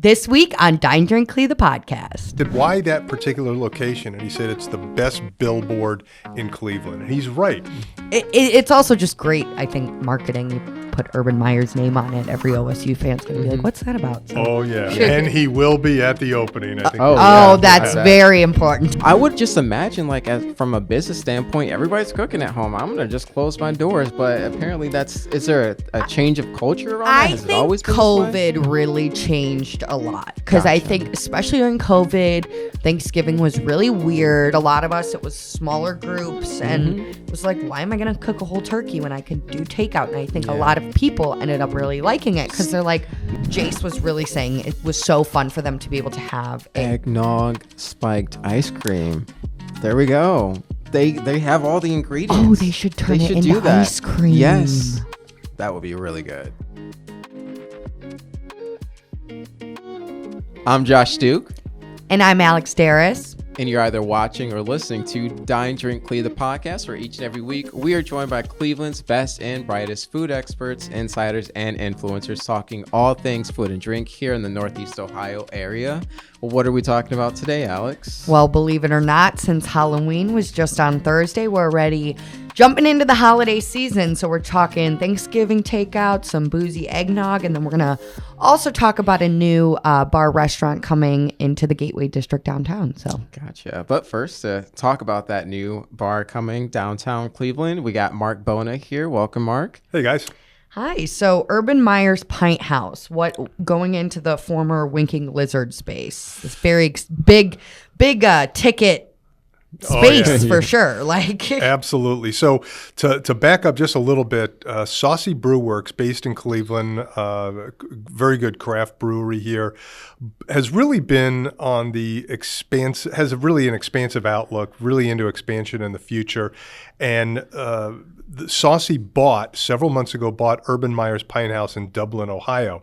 This week on DineDrinkCLE, the podcast. Why that particular location? And he said it's the best billboard in Cleveland. And he's right. It's also just great, I think, marketing. You put Urban Meyer's name on it. Every OSU fan's going to be like, what's that about? So, oh, yeah. And he will be at the opening. I think that's very important. I would just imagine, from a business standpoint, everybody's cooking at home. I'm going to just close my doors. But apparently is there a change of culture around that? I think COVID really changed a lot. Because I think, especially during COVID, Thanksgiving was really weird. A lot of us, it was smaller groups. And it was like, why am I going to cook a whole turkey when I could do takeout? And I think a lot of people ended up really liking it because they're like, Jace was really saying it was so fun for them to be able to have eggnog spiked ice cream. There we go. They have all the ingredients. Oh, they should turn it into ice cream. Yes, that would be really good. I'm Josh Duke. And I'm Alex Darus. And you're either watching or listening to DineDrinkCLE, the podcast, where each and every week we are joined by Cleveland's best and brightest food experts, insiders, and influencers talking all things food and drink here in the Northeast Ohio area. Well, what are we talking about today, Alex? Well, believe it or not, since Halloween was just on Thursday, we're already jumping into the holiday season. So we're talking Thanksgiving takeout, some boozy eggnog, and then we're going to also talk about a new bar restaurant coming into the Gateway District downtown. So gotcha. But first, to talk about that new bar coming downtown Cleveland, we got Marc Bona here. Welcome, Marc. Hey, guys. Hi. So Urban Meyer's Pint House, going into the former Winking Lizard space, this very big ticket space for sure. Absolutely. So to back up just a little bit, Saucy Brew Works, based in Cleveland, very good craft brewery here, has really been on the has really an expansive outlook, really into expansion in the future. And Saucy several months ago bought Urban Meyer's Pint House in Dublin, Ohio.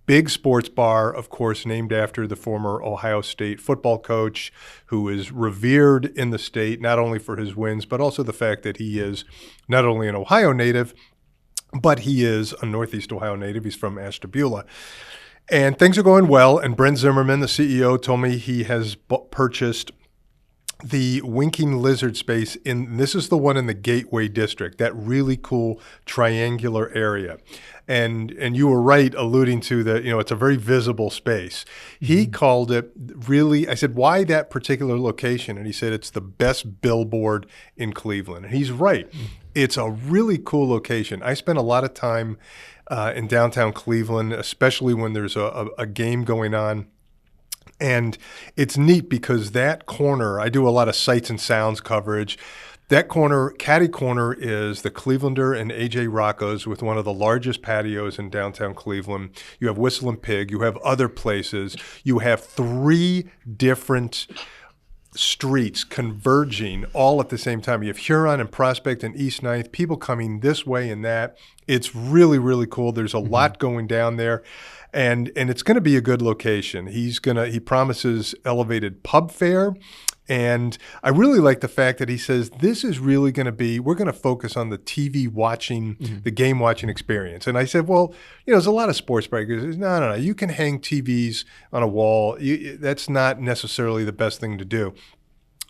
Big sports bar, of course, named after the former Ohio State football coach, who is revered in the state, not only for his wins, but also the fact that he is not only an Ohio native, but he is a Northeast Ohio native. He's from Ashtabula. And things are going well. And Brent Zimmerman, the CEO, told me he has purchased the Winking Lizard space this is the one in the Gateway District, that really cool triangular area. And you were right alluding to that, it's a very visible space. He called it really, I said, why that particular location? And he said, it's the best billboard in Cleveland. And he's right. It's a really cool location. I spent a lot of time in downtown Cleveland, especially when there's a game going on. And it's neat because that corner, I do a lot of sights and sounds coverage. That corner, catty corner, is the Clevelander and AJ Rocco's with one of the largest patios in downtown Cleveland. You have Whistle and Pig. You have other places. You have 3 different streets converging all at the same time. You have Huron and Prospect and East 9th, people coming this way and that. It's really, really cool. There's a lot going down there. And it's going to be a good location. He promises elevated pub fare. And I really like the fact that he says this is really going to be, we're going to focus on the TV watching, the game watching experience. And I said, well, there's a lot of sports breakers. No. You can hang TVs on a wall. That's not necessarily the best thing to do.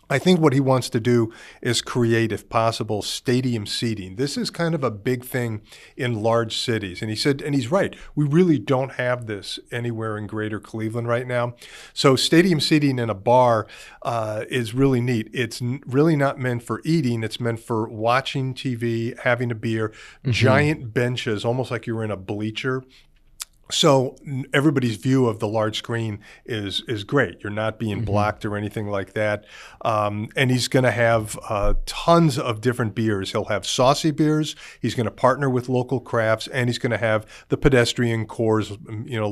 I think what he wants to do is create, if possible, stadium seating. This is kind of a big thing in large cities. And he said, and he's right, we really don't have this anywhere in greater Cleveland right now. So stadium seating in a bar is really neat. It's really not meant for eating. It's meant for watching TV, having a beer, giant benches, almost like you're in a bleacher. So everybody's view of the large screen is great. You're not being blocked or anything like that. And he's going to have tons of different beers. He'll have saucy beers. He's going to partner with local crafts, and he's going to have the pedestrian Coors,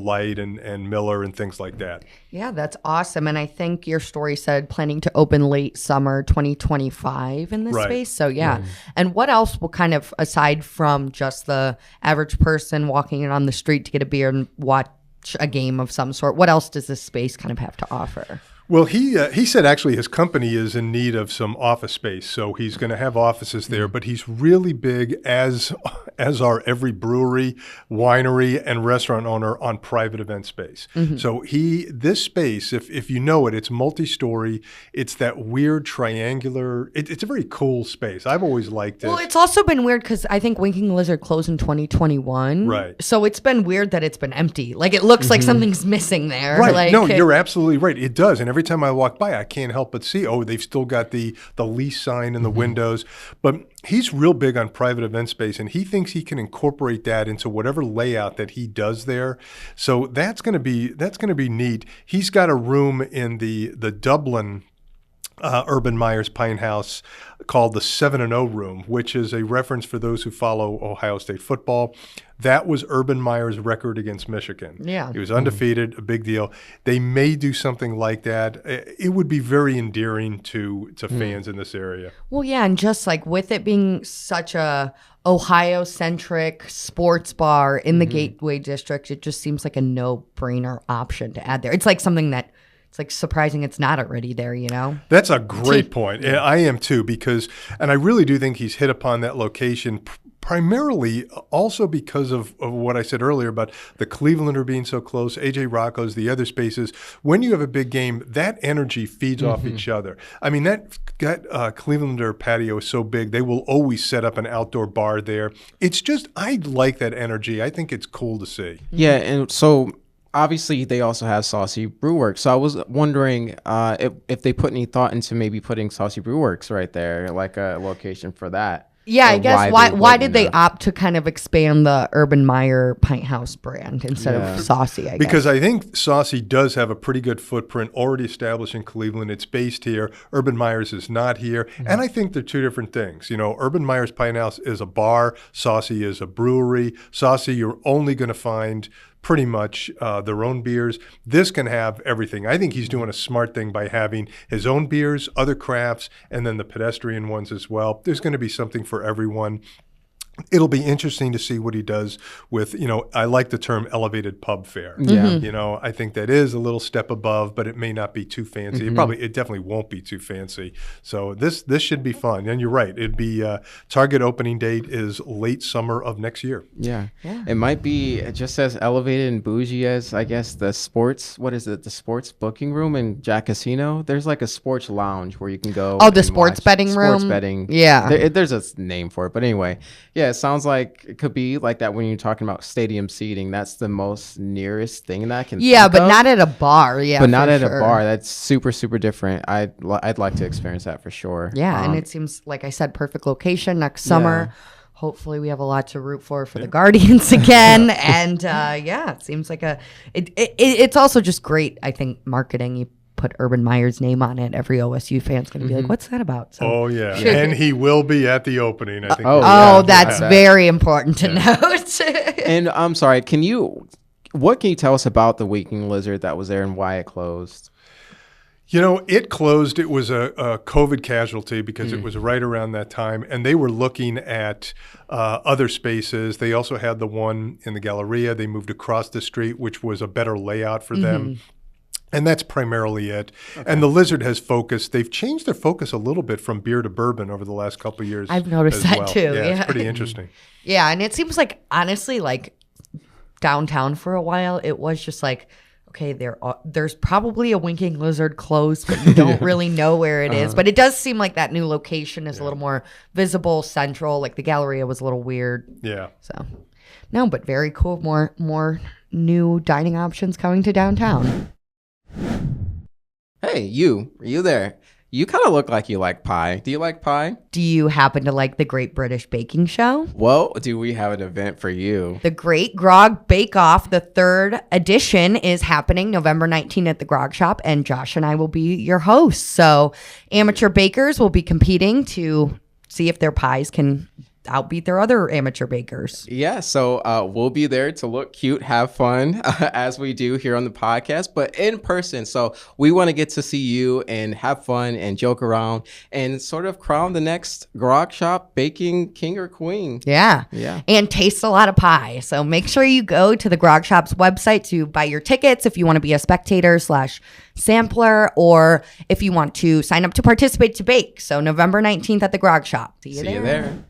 Light and Miller and things like that. Yeah, that's awesome. And I think your story said planning to open late summer 2025 in this space. So yeah. And what else will kind of, aside from just the average person walking in on the street to get a beer and watch a game of some sort, what else does this space kind of have to offer? Well, he said actually his company is in need of some office space, so he's going to have offices there. But he's really big, as are every brewery, winery, and restaurant owner, on private event space. So this space, if you know it, it's multi-story. It's that weird triangular. It's a very cool space. I've always liked it. Well, it's also been weird because I think Winking Lizard closed in 2021. Right. So it's been weird that it's been empty. Like it looks like something's missing there. Right. Like, No, you're absolutely right. It does. And every time I walk by, I can't help but see, they've still got the lease sign in the windows. But he's real big on private event space, and he thinks he can incorporate that into whatever layout that he does there. So that's going to be neat. He's got a room in the Dublin Urban Meyer's Pint House called the 7-0 room, which is a reference for those who follow Ohio State football. That was Urban Meyer's record against Michigan. Yeah. He was undefeated, a big deal. They may do something like that. It would be very endearing to fans in this area. Well, yeah, and just like with it being such a Ohio-centric sports bar in the Gateway District, it just seems like a no-brainer option to add there. It's like something that it's like surprising it's not already there, you know? That's a great point. I am too, and I really do think he's hit upon that location primarily also because of what I said earlier about the Clevelander being so close, AJ Rocco's, the other spaces. When you have a big game, that energy feeds off each other. I mean, that Clevelander patio is so big, they will always set up an outdoor bar there. It's just, I like that energy. I think it's cool to see. Yeah, and so obviously they also have Saucy Brewworks. So I was wondering if they put any thought into maybe putting Saucy Brewworks right there, like a location for that. Yeah, I guess why did they opt to kind of expand the Urban Meyer Pint House brand instead of Saucy, I guess? Because I think Saucy does have a pretty good footprint already established in Cleveland. It's based here. Urban Meyer's is not here. And I think they're two different things. You know, Urban Meyer's Pint House is a bar. Saucy is a brewery. Saucy, you're only going to find pretty much their own beers. This can have everything. I think he's doing a smart thing by having his own beers, other crafts, and then the pedestrian ones as well. There's going to be something for everyone. It'll be interesting to see what he does with, I like the term elevated pub fare. Yeah. I think that is a little step above, but it may not be too fancy. It definitely won't be too fancy. So this should be fun. And you're right. It'd be target opening date is late summer of next year. Yeah. It might be just as elevated and bougie as, I guess, the sports booking room in Jack Casino. There's like a sports lounge where you can go. Oh, the sports betting room? Sports betting. Yeah. There's a name for it. But anyway, yeah, it sounds like it could be like that when you're talking about stadium seating. That's the most nearest thing that I can think but of. not at a bar. Yeah, but not at sure. a bar. That's super, super different. I'd like to experience that for sure. Yeah, and it seems, like I said, perfect location next summer. Yeah. Hopefully we have a lot to root for the Guardians again. And it seems like it's also just great, I think, marketing. You put Urban Meyer's name on it, every OSU fan's going to be like, what's that about? So, and he will be at the opening, I think. That's very important to note. And I'm sorry, what can you tell us about the Winking Lizard that was there and why it closed? It closed. It was a COVID casualty because it was right around that time. And they were looking at other spaces. They also had the one in the Galleria. They moved across the street, which was a better layout for them. And that's primarily it. Okay. And the Lizard has focused. They've changed their focus a little bit from beer to bourbon over the last couple of years. I've noticed that too. Yeah, it's pretty interesting. Yeah, and it seems like, honestly, like downtown for a while, it was just like, okay, there's probably a Winking Lizard closed, but you don't really know where it is. But it does seem like that new location is a little more visible, central. Like the Galleria was a little weird. Yeah. So, no, but very cool. More new dining options coming to downtown. Hey, are you there? You kind of look like you like pie. Do you like pie? Do you happen to like the Great British Baking Show? Well, do we have an event for you? The Great Grog Bake Off, the 3rd edition, is happening November 19th at the Grog Shop, and Josh and I will be your hosts. So amateur bakers will be competing to see if their pies can outbeat their other amateur bakers. Yeah, so we'll be there to look cute, have fun, as we do here on the podcast, but in person. So we want to get to see you and have fun and joke around and sort of crown the next grog shop baking king or queen. Yeah. And taste a lot of pie. So make sure you go to the Grog Shop's website to buy your tickets if you want to be a spectator/sampler, or if you want to sign up to participate to bake. So November 19th at the Grog Shop. See you there.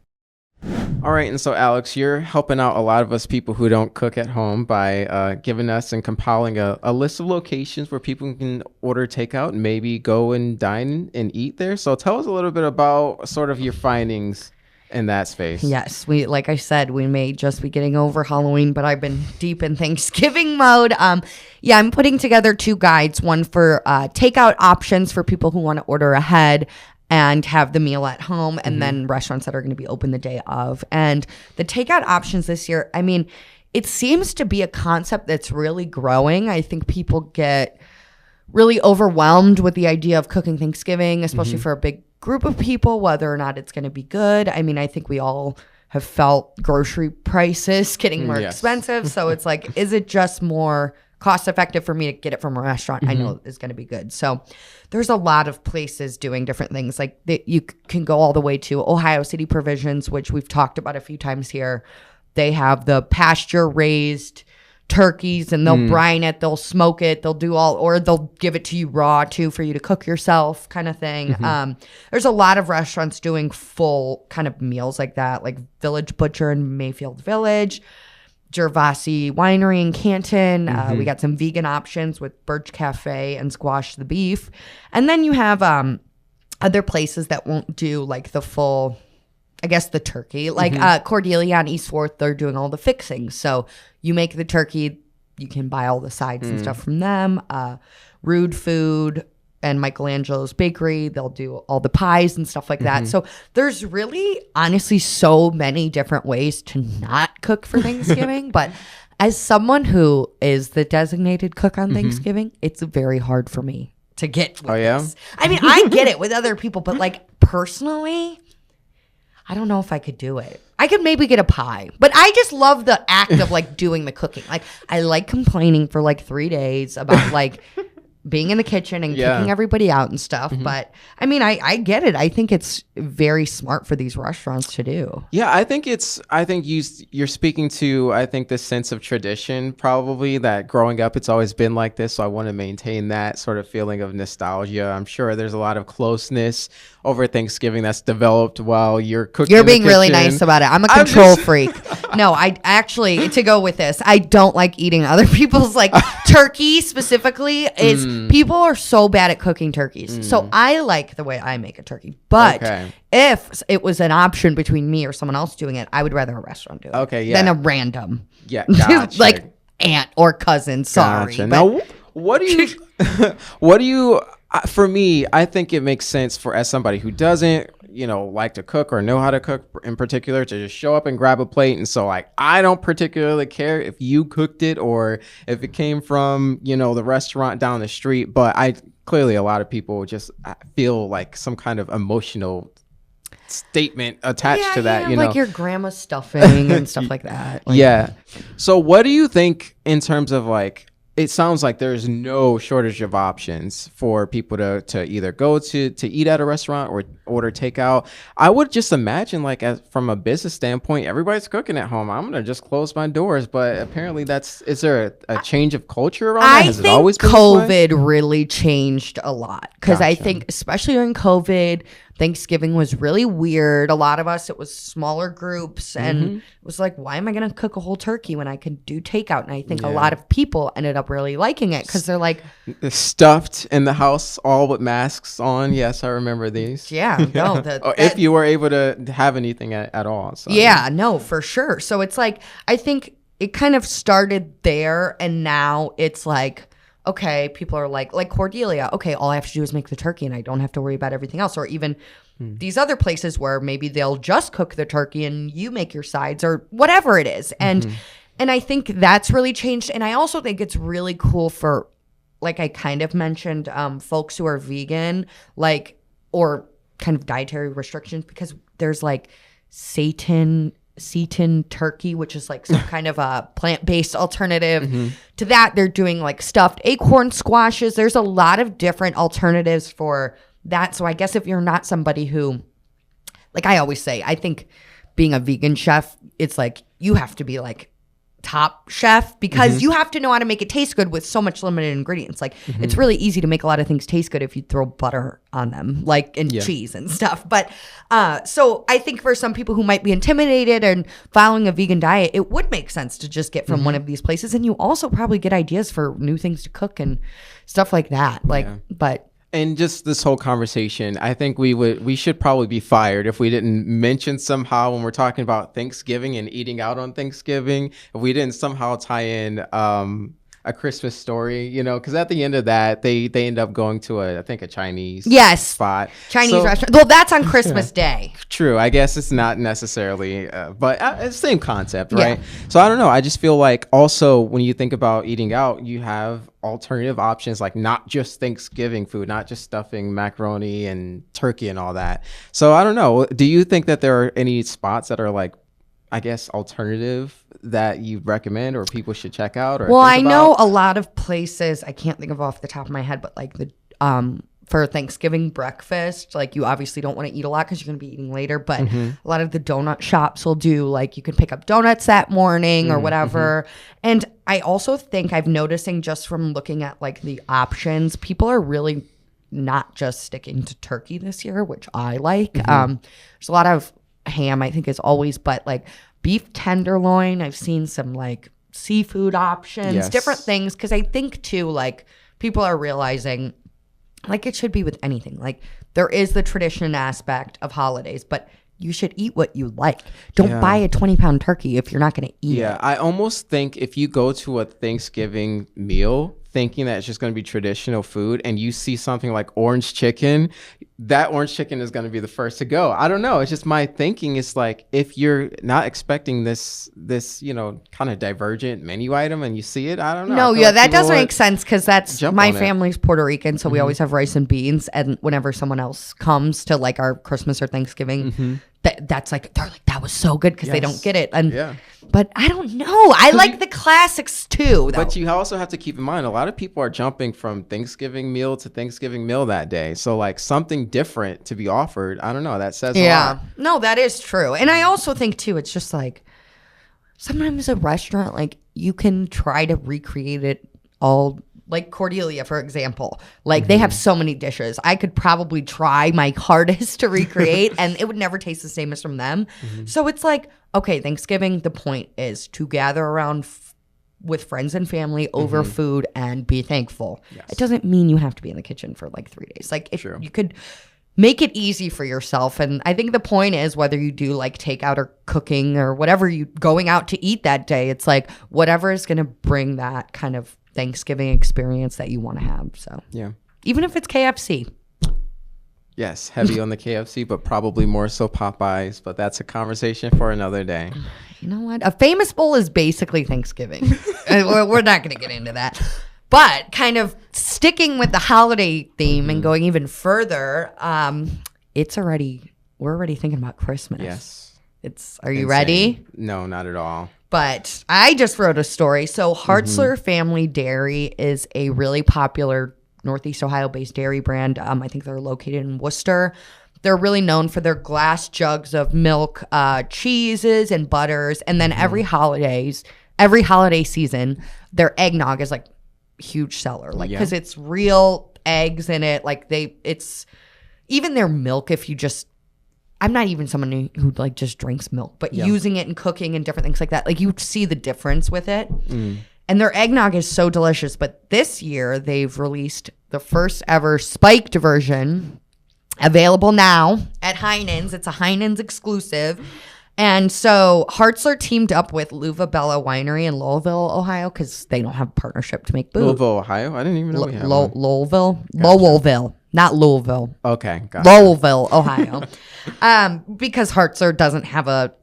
All right, and so Alex, you're helping out a lot of us people who don't cook at home by giving us and compiling a list of locations where people can order takeout and maybe go and dine and eat there. So tell us a little bit about sort of your findings in that space. Yes, like I said, we may just be getting over Halloween, but I've been deep in Thanksgiving mode. I'm putting together 2 guides, one for takeout options for people who want to order ahead and have the meal at home, and then restaurants that are going to be open the day of. And the takeout options this year, I mean, it seems to be a concept that's really growing. I think people get really overwhelmed with the idea of cooking Thanksgiving, especially for a big group of people, whether or not it's going to be good. I mean, I think we all have felt grocery prices getting more expensive. So it's like, is it just more cost effective for me to get it from a restaurant I know is going to be good? So there's a lot of places doing different things. Like you can go all the way to Ohio City Provisions, which we've talked about a few times here. They have the pasture raised turkeys, and they'll brine it, they'll smoke it, they'll do all, or they'll give it to you raw too for you to cook yourself, kind of thing. There's a lot of restaurants doing full kind of meals like that, like Village Butcher in Mayfield Village, Gervasi Winery in Canton. We got some vegan options with Birch Cafe and Squash the Beef. And then you have other places that won't do like the full, I guess, the turkey. Like Cordelia on East 4th, they're doing all the fixings. So you make the turkey, you can buy all the sides and stuff from them. Rude Food and Michelangelo's Bakery, they'll do all the pies and stuff like that. So there's really, honestly, so many different ways to not cook for Thanksgiving. But as someone who is the designated cook on Thanksgiving, it's very hard for me to get with this. I mean, I get it with other people, but like personally, I don't know if I could do it. I could maybe get a pie, but I just love the act of like doing the cooking. Like I like complaining for like 3 days about like being in the kitchen and kicking everybody out and stuff. But I mean, I get it. I think it's very smart for these restaurants to do. Yeah, I think you're speaking to, I think, the sense of tradition, probably, that growing up, it's always been like this. So I want to maintain that sort of feeling of nostalgia. I'm sure there's a lot of closeness over Thanksgiving that's developed while you're cooking. You're being really nice about it. I'm a control freak. No, I actually, to go with this, I don't like eating other people's like turkey specifically. Is people are so bad at cooking turkeys. So I like the way I make a turkey. But if it was an option between me or someone else doing it, I would rather a restaurant do it than a random like aunt or cousin. Sorry. Gotcha. Now, what do you for me, I think it makes sense for, as somebody who doesn't, like to cook or know how to cook in particular, to just show up and grab a plate. And so like, I don't particularly care if you cooked it or if it came from, the restaurant down the street, but clearly a lot of people just feel like some kind of emotional statement attached to that, like your grandma's stuffing and stuff like that. So what do you think in terms of like, it sounds like there's no shortage of options for people to either go to eat at a restaurant or order takeout. I would just imagine, like, from a business standpoint, everybody's cooking at home. I'm gonna just close my doors. But apparently, is there a change of culture around that? Has it always been COVID really changed a lot, because I think, especially during COVID, Thanksgiving was really weird. A lot of us, it was smaller groups, and it was like, why am I going to cook a whole turkey when I can do takeout? And I think a lot of people ended up really liking it, because they're like, stuffed in the house, all with masks on. Yes, I remember these. If you were able to have anything at all. So. No, for sure. So it's like, I think it kind of started there, and now it's like, okay, people are like Cordelia, okay, all I have to do is make the turkey and I don't have to worry about everything else. Or even these other places where maybe they'll just cook the turkey and you make your sides or whatever it is. And I think that's really changed. And I also think it's really cool for, like I kind of mentioned, folks who are vegan, like, or kind of dietary restrictions, because there's like seitan turkey, which is like some kind of a plant-based alternative to that. They're doing like stuffed acorn squashes. There's a lot of different alternatives for that. So I guess if you're not somebody who, like I always say, I think being a vegan chef, it's like you have to be like top chef because you have to know how to make it taste good with so much limited ingredients. Like it's really easy to make a lot of things taste good if you throw butter on them, like and cheese and stuff. But so I think for some people who might be intimidated and following a vegan diet, it would make sense to just get from one of these places. And you also probably get ideas for new things to cook and stuff like that. Like, but and just this whole conversation, I think we should probably be fired if we didn't mention somehow when we're talking about Thanksgiving and eating out on Thanksgiving, if we didn't somehow tie in A Christmas Story, you know, because at the end of that, they end up going to I think a Chinese spot. Chinese restaurant. Well, that's on Christmas Day. True. I guess it's not necessarily, but it's the same concept, right? Yeah. So I don't know. I just feel like also when you think about eating out, you have alternative options, like not just Thanksgiving food, not just stuffing macaroni and turkey and all that. So I don't know. Do you think that there are any spots that are like, I guess, alternative that you recommend or people should check out? Or well, I know a lot of places, I can't think of off the top of my head, but like the for Thanksgiving breakfast, like you obviously don't want to eat a lot because you're going to be eating later, but a lot of the donut shops will do like you can pick up donuts that morning or whatever. And I also think I'm noticing just from looking at like the options, people are really not just sticking to turkey this year, which I like. There's a lot of ham, I think, is always, but like beef tenderloin, I've seen some like seafood options, different things, because I think too, like people are realizing, like it should be with anything, like there is the tradition aspect of holidays, but you should eat what you like. Don't buy a 20-pound turkey if you're not going to eat it. I almost think if you go to a Thanksgiving meal thinking that it's just going to be traditional food and you see something like orange chicken, that orange chicken is going to be the first to go. I don't know. It's just my thinking. It's like if you're not expecting this, you know, kind of divergent menu item and you see it, I don't know. No, yeah, like that doesn't make sense because that's my family's Puerto Rican, so we always have rice and beans. And whenever someone else comes to like our Christmas or Thanksgiving, that's like they're like that was so good because they don't get it. And but I don't know. I like the classics too. Though. But you also have to keep in mind a lot of people are jumping from Thanksgiving meal to Thanksgiving meal that day. So like something different to be offered. I don't know. That says a lot. No, that is true. And I also think too, it's just like sometimes a restaurant, like you can try to recreate it all. Like Cordelia, for example, like they have so many dishes. I could probably try my hardest to recreate and it would never taste the same as from them. So it's like, okay, Thanksgiving, the point is to gather around with friends and family over food and be thankful. It doesn't mean you have to be in the kitchen for like 3 days. Like if you could make it easy for yourself. And I think the point is whether you do like takeout or cooking or whatever you going out to eat that day, it's like whatever is going to bring that kind of Thanksgiving experience that you want to have. So even if it's KFC. Yes, heavy on the KFC, but probably more so Popeyes. But that's a conversation for another day. You know what? A famous bowl is basically Thanksgiving. We're not going to get into that. But kind of sticking with the holiday theme and going even further, we're already thinking about Christmas. Yes. Are you ready? No, not at all. But I just wrote a story. So Hartzler Family Dairy is a really popular Northeast Ohio-based dairy brand. I think they're located in Worcester. They're really known for their glass jugs of milk, cheeses, and butters. And then every holiday season, their eggnog is like huge seller. Like because it's real eggs in it. Like it's even their milk. If you just I'm not even someone who like just drinks milk, but using it and cooking and different things like that, like you see the difference with it. And their eggnog is so delicious. But this year they've released the first ever spiked version, available now at Heinen's. It's a Heinen's exclusive. And so Hartzler teamed up with Luva Bella Winery in Lowellville, Ohio, because they don't have a partnership to make booze. Louisville, Ohio? I didn't even know we had one. Lowellville? Gotcha. Lowellville, not Louisville. Okay, gotcha. Lowellville, Ohio. Because Hartzler doesn't have a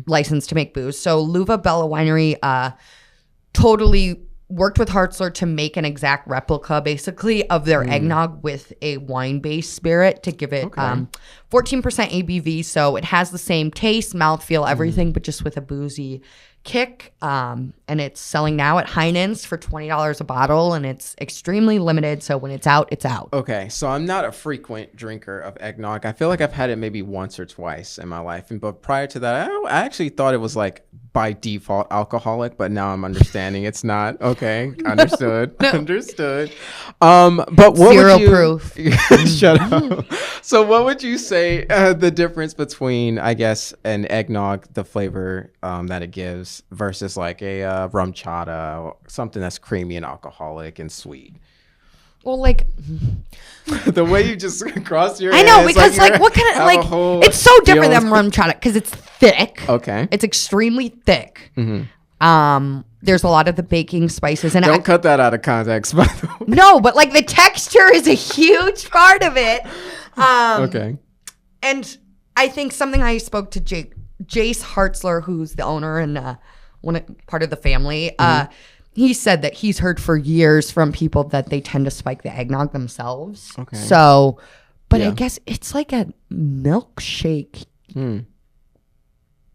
license to make booze. So Luva Bella Winery totally worked with Hartzler to make an exact replica, basically, of their eggnog with a wine-based spirit to give it 14% ABV. So it has the same taste, mouthfeel, everything, but just with a boozy kick. And it's selling now at Heinen's for $20 a bottle, and it's extremely limited. So when it's out, it's out. Okay, so I'm not a frequent drinker of eggnog. I feel like I've had it maybe once or twice in my life. But prior to that, I actually thought it was like by default alcoholic, but now I'm understanding it's not. Okay, understood. Understood. But what Zero would you, proof. Shut up. So what would you say the difference between, I guess, an eggnog, the flavor that it gives, versus like a rum chata or something that's creamy and alcoholic and sweet? Well, like the way you just cross your I know, hands, because like what kind of like it's so different than rum chata because it's thick. Okay. It's extremely thick. There's a lot of the baking spices, and don't cut that out of context, by the way. No, but like the texture is a huge part of it. Okay. And I think something I spoke to Jace Hartzler, who's the owner and part of the family. He said that he's heard for years from people that they tend to spike the eggnog themselves. Okay. So, but I guess it's like a milkshake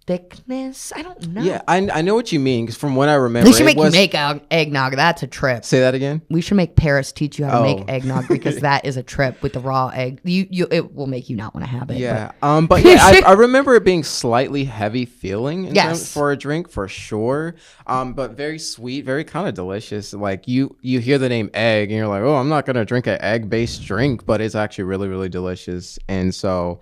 thickness. I don't know. Yeah, I know what you mean, because from what I remember, we should make eggnog. That's a trip. Say that again. We should make Paris teach you how to make eggnog, because that is a trip with the raw egg. It will make you not want to have it. Yeah. But yeah, I remember it being slightly heavy feeling in terms for a drink, for sure. But very sweet, very kind of delicious. Like you hear the name egg and you're like, oh, I'm not gonna drink an egg-based drink, but it's actually really, really delicious. And so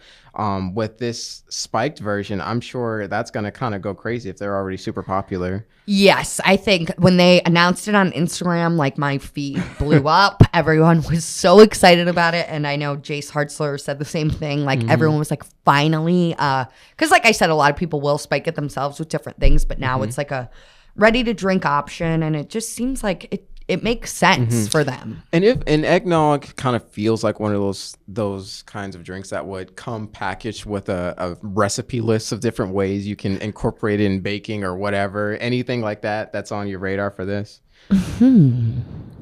with this spiked version, I'm sure that's going to kind of go crazy if they're already super popular. Yes, I think when they announced it on Instagram, like my feed blew up. Everyone was so excited about it. And I know Jace Hartzler said the same thing. Like everyone was like, finally, because like I said, a lot of people will spike it themselves with different things, but now it's like a ready to drink option. And it just seems like it makes sense for them. And if an eggnog kind of feels like one of those kinds of drinks that would come packaged with a recipe list of different ways you can incorporate it in baking or whatever, anything like that that's on your radar for this?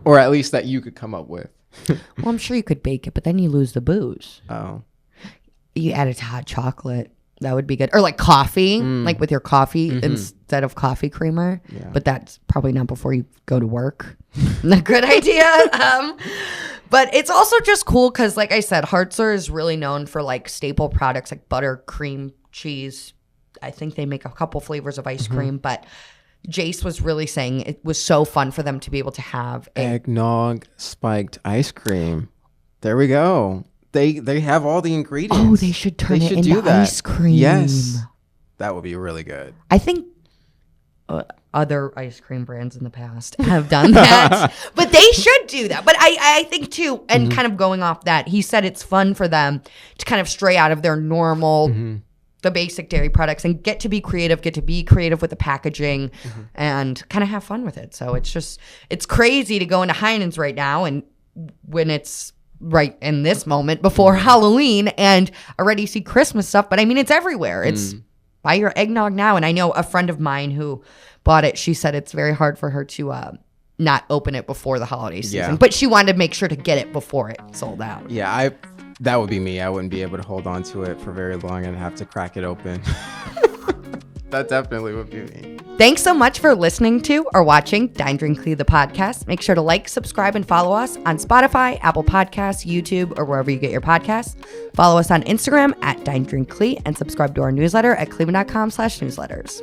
Or at least that you could come up with. Well, I'm sure you could bake it, but then you lose the booze. Oh. You add it to hot chocolate. That would be good. Or like coffee, like with your coffee instead of coffee creamer. Yeah. But that's probably not before you go to work. Not a good idea. But it's also just cool because, like I said, Hartzler is really known for like staple products like butter, cream, cheese. I think they make a couple flavors of ice cream. But Jace was really saying it was so fun for them to be able to have eggnog spiked ice cream. There we go. They have all the ingredients. Oh, they should turn it into ice cream. Yes. That would be really good. I think other ice cream brands in the past have done that. But they should do that. But I think too, and kind of going off that, he said it's fun for them to kind of stray out of their normal, the basic dairy products and get to be creative with the packaging and kind of have fun with it. So it's crazy to go into Heinen's right now, and when it's right in this moment before Halloween and already see Christmas stuff, but I mean, it's everywhere. It's buy your eggnog now. And I know a friend of mine who bought it, she said it's very hard for her to not open it before the holiday season, but she wanted to make sure to get it before it sold out. Yeah, that would be me. I wouldn't be able to hold on to it for very long and have to crack it open. That definitely would be me. Thanks so much for listening to or watching DineDrinkCLE the podcast. Make sure to like, subscribe, and follow us on Spotify, Apple Podcasts, YouTube, or wherever you get your podcasts. Follow us on Instagram at DineDrinkCLE and subscribe to our newsletter at cleveland.com/newsletters.